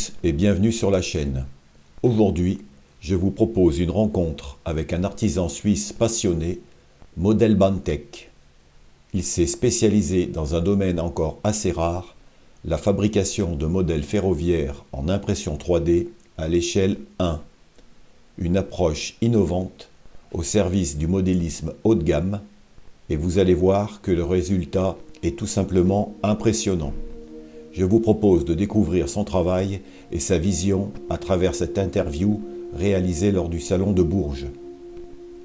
tous et bienvenue sur la chaîne. Aujourd'hui, je vous propose une rencontre avec un artisan suisse passionné, Model Bantech. Il s'est spécialisé dans un domaine encore assez rare, la fabrication de modèles ferroviaires en impression 3D à l'échelle 1. Une approche innovante au service du modélisme haut de gamme, et vous allez voir que le résultat est tout simplement impressionnant. Je vous propose de découvrir son travail et sa vision à travers cette interview réalisée lors du salon de Bourges.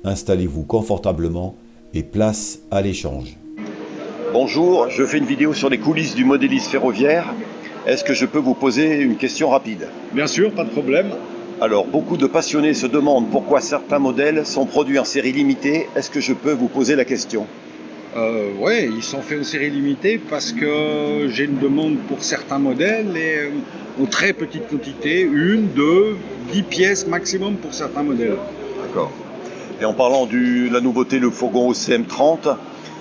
Installez-vous confortablement et place à l'échange. Bonjour, je fais une vidéo sur les coulisses du modélisme ferroviaire. Est-ce que je peux vous poser une question rapide? Bien sûr, pas de problème. Alors, beaucoup de passionnés se demandent pourquoi certains modèles sont produits en série limitée. Est-ce que je peux vous poser la question? Oui, ils sont faits en série limitée parce que j'ai une demande pour certains modèles et en très petite quantité, 1, 2, 10 pièces maximum pour certains modèles. D'accord. Et en parlant de la nouveauté, le fourgon OCM30,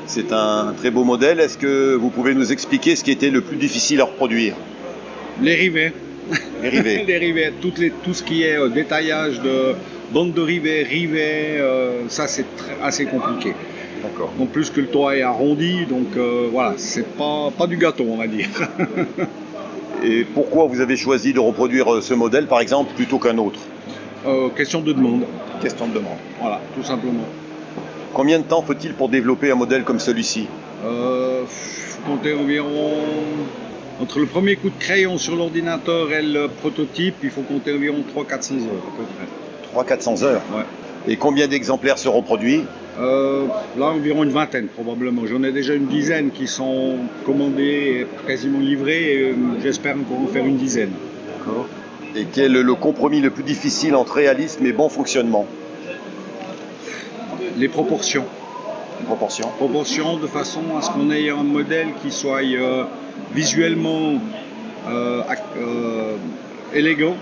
c'est un très beau modèle. Est-ce que vous pouvez nous expliquer ce qui était le plus difficile à reproduire? Les rivets. Les rivets. Les rivets, tout ce qui est détaillage de bande de rivets, ça c'est assez compliqué. D'accord. En plus que le toit est arrondi, donc voilà, c'est pas du gâteau, on va dire. Et pourquoi vous avez choisi de reproduire ce modèle, par exemple, plutôt qu'un autre? Question de demande. Question de demande. Voilà, tout simplement. Combien de temps faut-il pour développer un modèle comme celui-ci? Faut compter environ, entre le premier coup de crayon sur l'ordinateur et le prototype, il faut compter environ 300-400 heures à peu près. 300-400 heures? Ouais. Et combien d'exemplaires seront produits? Là, environ une vingtaine probablement. J'en ai déjà une dizaine qui sont commandés et quasiment livrés. Et j'espère encore en faire une dizaine. D'accord. Et quel est le compromis le plus difficile entre réalisme et bon fonctionnement? Les proportions. Proportion. Proportions de façon à ce qu'on ait un modèle qui soit visuellement élégant,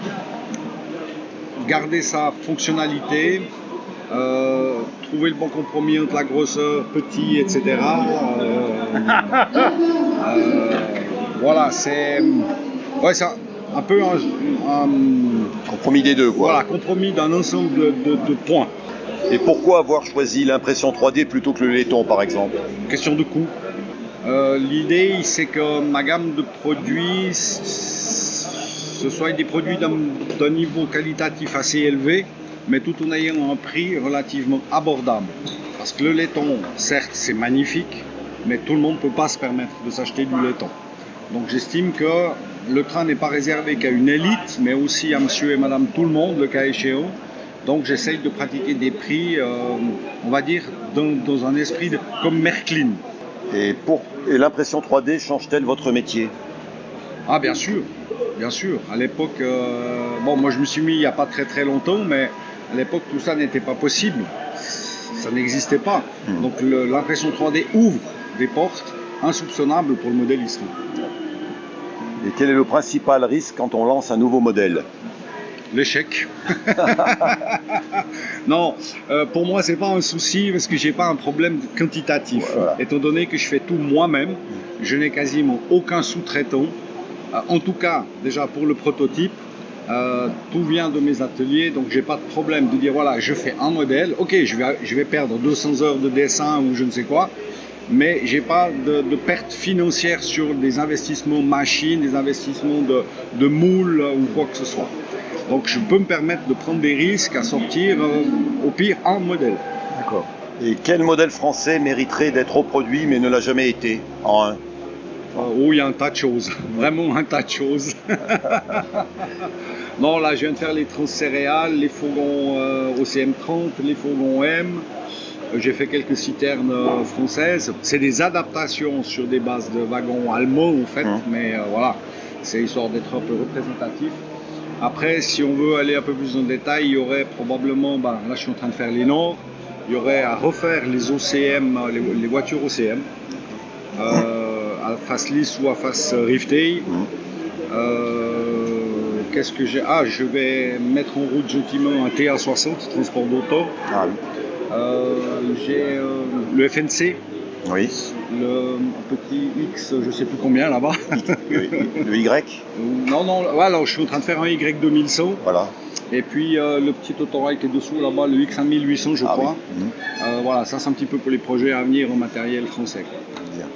garder sa fonctionnalité, trouver le bon compromis entre la grosseur, petit, etc. Voilà, c'est un peu un Compromis des deux, quoi. Voilà, compromis d'un ensemble de points. Et pourquoi avoir choisi l'impression 3D plutôt que le laiton, par exemple? Question de coût. L'idée, c'est que ma gamme de produits, ce soit des produits d'un niveau qualitatif assez élevé, mais tout en ayant un prix relativement abordable. Parce que le laiton, certes, c'est magnifique, mais tout le monde ne peut pas se permettre de s'acheter du laiton. Donc j'estime que le train n'est pas réservé qu'à une élite, mais aussi à monsieur et madame tout le monde, le cas échéant. Donc j'essaye de pratiquer des prix, on va dire, dans un esprit comme Märklin. Et l'impression 3D change-t-elle votre métier? Ah bien sûr, bien sûr. À l'époque, moi je me suis mis il n'y a pas très longtemps, mais à l'époque tout ça n'était pas possible. Ça n'existait pas. Donc l'impression 3D ouvre des portes insoupçonnables pour le modélisme. Et quel est le principal risque quand on lance un nouveau modèle? L'échec. Non, pour moi c'est pas un souci parce que j'ai pas un problème quantitatif. Voilà. Étant donné que je fais tout moi-même, je n'ai quasiment aucun sous-traitant. En tout cas, déjà pour le prototype, tout vient de mes ateliers, donc j'ai pas de problème de dire voilà, je fais un modèle. Ok, je vais perdre 200 heures de dessin ou je ne sais quoi, mais j'ai pas de perte financière sur des investissements machines, des investissements de moules ou quoi que ce soit. Donc je peux me permettre de prendre des risques à sortir au pire un modèle. D'accord. Et quel modèle français mériterait d'être reproduit mais ne l'a jamais été en un? Oh, il y a un tas de choses, vraiment un tas de choses. Non, là je viens de faire les transcéréales, les fourgons OCM30, les fourgons M. J'ai fait quelques citernes françaises. C'est des adaptations sur des bases de wagons allemands en fait, mais voilà, c'est histoire d'être un peu représentatif. Après, si on veut aller un peu plus en détail, il y aurait probablement, là je suis en train de faire les Nord, il y aurait à refaire les OCM, les voitures OCM, à face lisse ou à face rivetée. Qu'est-ce que j'ai? Je vais mettre en route gentiment un TA60, transport d'auto. Ah oui. J'ai le FNC, Oui. Le petit X, je sais plus combien là-bas. Le Y. Non, non, ouais, alors je suis en train de faire un Y 2100. Voilà. Et puis le petit autorail qui est dessous là-bas, le X 1800 je crois. Oui. Voilà, ça c'est un petit peu pour les projets à venir en matériel français, quoi. Bien.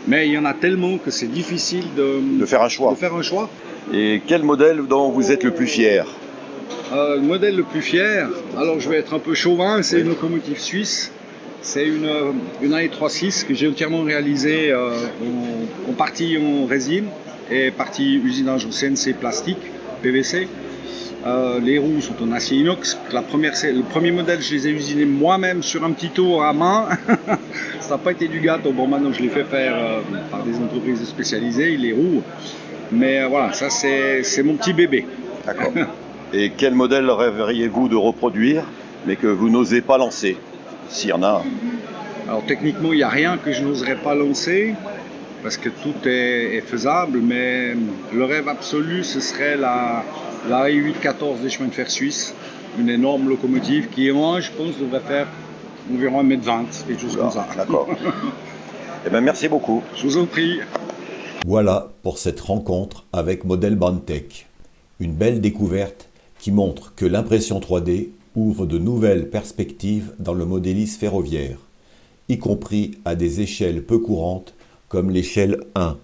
Mais il y en a tellement que c'est difficile De faire un choix. de faire un choix. Et quel modèle dont vous êtes le plus fier? Le modèle le plus fier, alors je vais être un peu chauvin, c'est une locomotive suisse. C'est une AE36 que j'ai entièrement réalisée en partie en résine et partie usinage en CNC plastique, PVC. Les roues sont en acier inox. Le premier modèle, je les ai usinés moi-même sur un petit tour à main. Ça n'a pas été du gâteau. Bon, maintenant, je les fais faire par des entreprises spécialisées, les roues. Mais voilà, ça, c'est mon petit bébé. D'accord. Et quel modèle rêveriez-vous de reproduire, mais que vous n'osez pas lancer, s'il y en a? Alors, techniquement, il n'y a rien que je n'oserais pas lancer, parce que tout est faisable, mais le rêve absolu, ce serait la AE814 des chemins de fer suisses, une énorme locomotive qui, moi, je pense, devrait faire environ 1m20, quelque chose comme ça. D'accord. Eh bien, merci beaucoup. Je vous en prie. Voilà pour cette rencontre avec Model Bandtech. Une belle découverte qui montre que l'impression 3D ouvre de nouvelles perspectives dans le modélisme ferroviaire, y compris à des échelles peu courantes comme l'échelle 1.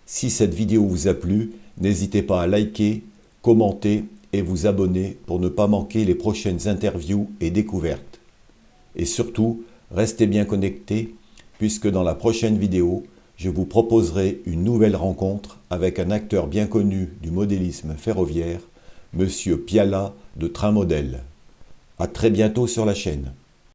Si cette vidéo vous a plu, n'hésitez pas à liker, commenter et vous abonner pour ne pas manquer les prochaines interviews et découvertes. Et surtout, restez bien connectés puisque dans la prochaine vidéo, je vous proposerai une nouvelle rencontre avec un acteur bien connu du modélisme ferroviaire, Monsieur Piala de Train Modèle. À très bientôt sur la chaîne.